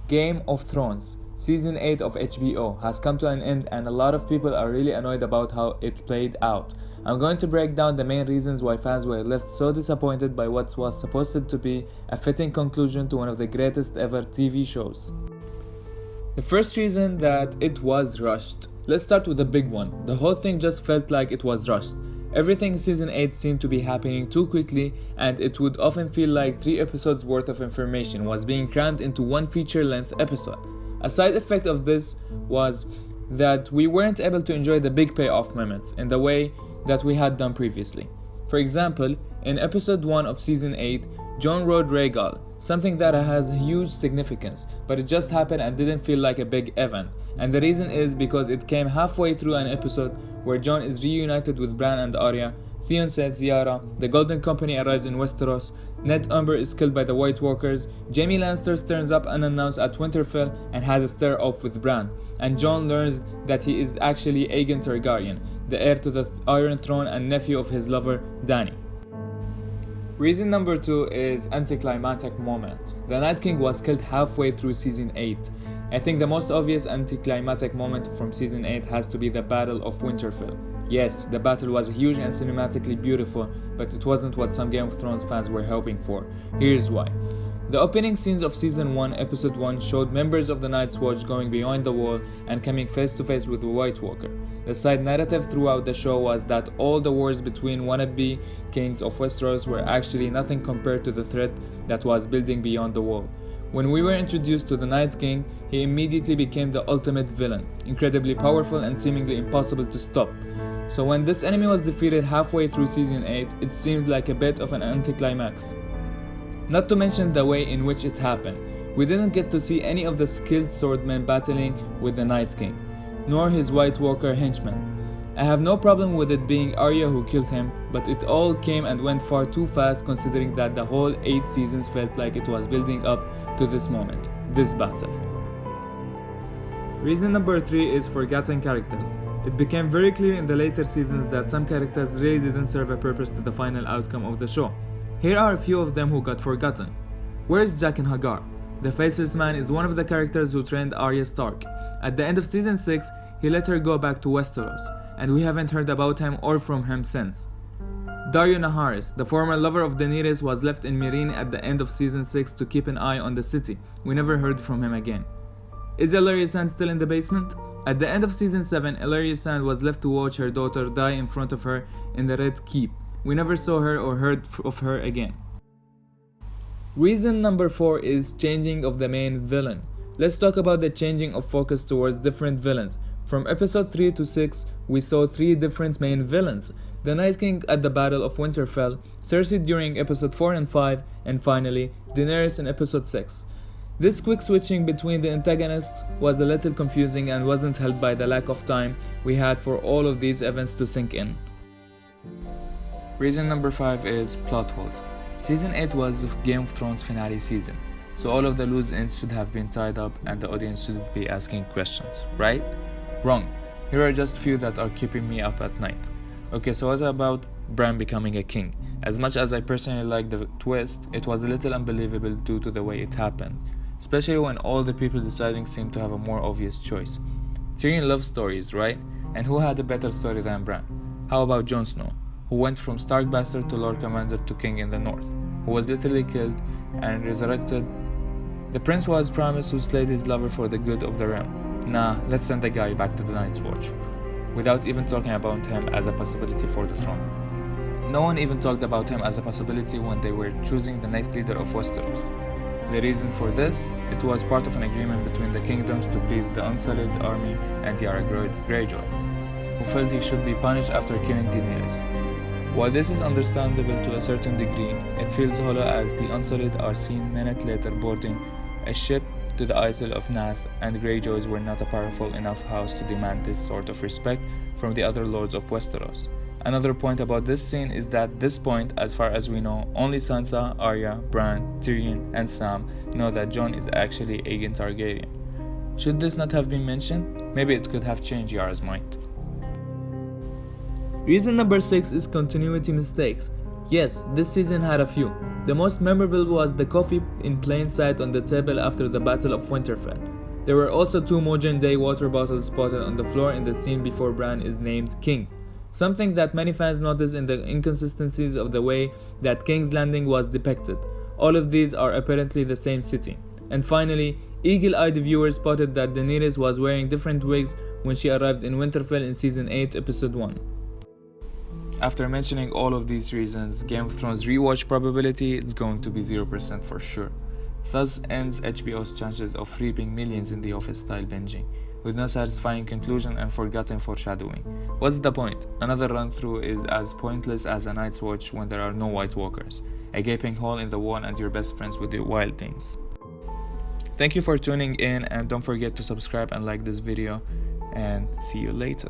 Game of Thrones Season 8 of HBO has come to an end and a lot of people are really annoyed about how it played out. I'm going to break down the main reasons why fans were left so disappointed by what was supposed to be a fitting conclusion to one of the greatest ever TV shows. The first reason that it was rushed. Let's start with the big one. The whole thing just felt like it was rushed. Everything in season 8 seemed to be happening too quickly, and it would often feel like 3 episodes worth of information was being crammed into one feature-length episode. A side effect of this was that we weren't able to enjoy the big payoff moments in the way that we had done previously. For example, in episode 1 of season 8, Jon rode Rhaegal, something that has huge significance, but it just happened and didn't feel like a big event. And the reason is because it came halfway through an episode where Jon is reunited with Bran and Arya, Theon saves Yara, the Golden Company arrives in Westeros, Ned Umber is killed by the White Walkers, Jaime Lannister turns up unannounced at Winterfell and has a stare-off with Bran, and Jon learns that he is actually Aegon Targaryen, the heir to the Iron Throne and nephew of his lover, Dany. Reason number 2 is Anticlimatic Moment. The Night King was killed halfway through season 8. I think the most obvious anticlimactic moment from season 8 has to be the Battle of Winterfell. Yes, the battle was huge and cinematically beautiful, but it wasn't what some Game of Thrones fans were hoping for. Here's why. The opening scenes of season 1, episode 1 showed members of the Night's Watch going beyond the wall and coming face to face with the White Walker. The side narrative throughout the show was that all the wars between wannabe kings of Westeros were actually nothing compared to the threat that was building beyond the wall. When we were introduced to the Night King, he immediately became the ultimate villain, incredibly powerful and seemingly impossible to stop. So when this enemy was defeated halfway through season 8, it seemed like a bit of an anticlimax. Not to mention the way in which it happened. We didn't get to see any of the skilled swordmen battling with the Night King, nor his White Walker henchmen. I have no problem with it being Arya who killed him, but it all came and went far too fast considering that the whole 8 seasons felt like it was building up to this moment, this battle. Reason number 3 is forgotten characters. It became very clear in the later seasons that some characters really didn't serve a purpose to the final outcome of the show. Here are a few of them who got forgotten. Where's Jaqen H'ghar? The Faceless Man is one of the characters who trained Arya Stark. At the end of season 6, he let her go back to Westeros, and we haven't heard about him or from him since. Daario Naharis, the former lover of Daenerys, was left in Meereen at the end of season 6 to keep an eye on the city. We never heard from him again. Is Ellaria Sand still in the basement? At the end of season 7, Ellaria Sand was left to watch her daughter die in front of her in the Red Keep. We never saw her or heard of her again. Reason number 4 is changing of the main villain. Let's talk about the changing of focus towards different villains. From episode 3 to 6, we saw 3 different main villains. The Night King at the Battle of Winterfell, Cersei during episode 4 and 5, and finally, Daenerys in episode 6. This quick switching between the antagonists was a little confusing and wasn't helped by the lack of time we had for all of these events to sink in. Reason number 5 is plot holes. Season 8 was Game of Thrones finale season, so all of the loose ends should have been tied up and the audience shouldn't be asking questions, right? Wrong. Here are just a few that are keeping me up at night. Okay, so what about Bran becoming a king? As much as I personally like the twist, it was a little unbelievable due to the way it happened, especially when all the people deciding seemed to have a more obvious choice. Tyrion loves stories, right? And who had a better story than Bran? How about Jon Snow, who went from Stark Bastard to Lord Commander to King in the North, who was literally killed and resurrected? The prince was promised who slayed his lover for the good of the realm. Nah, let's send the guy back to the Night's Watch, without even talking about him as a possibility for the throne. No one even talked about him as a possibility when they were choosing the next leader of Westeros. The reason for this? It was part of an agreement between the kingdoms to please the Unsullied army and Yara Greyjoy, who felt he should be punished after killing Daenerys. While this is understandable to a certain degree, it feels hollow as the Unsullied are seen minutes later boarding a ship to the Isle of Nath, and Greyjoys were not a powerful enough house to demand this sort of respect from the other lords of Westeros. Another point about this scene is that at this point, as far as we know, only Sansa, Arya, Bran, Tyrion, and Sam know that Jon is actually Aegon Targaryen. Should this not have been mentioned? Maybe it could have changed Yara's mind. Reason number 6 is continuity mistakes. Yes, this season had a few. The most memorable was the coffee in plain sight on the table after the Battle of Winterfell. There were also 2 modern-day water bottles spotted on the floor in the scene before Bran is named king, something that many fans noticed in the inconsistencies of the way that King's Landing was depicted. All of these are apparently the same city. And finally, eagle-eyed viewers spotted that Daenerys was wearing different wigs when she arrived in Winterfell in Season 8, Episode 1. After mentioning all of these reasons, Game of Thrones rewatch probability is going to be 0% for sure. Thus ends HBO's chances of reaping millions in the Office style binging, with no satisfying conclusion and forgotten foreshadowing. What's the point? Another run-through is as pointless as a Night's Watch when there are no White Walkers, a gaping hole in the wall and your best friends with the Wild Things. Thank you for tuning in, and don't forget to subscribe and like this video, and see you later.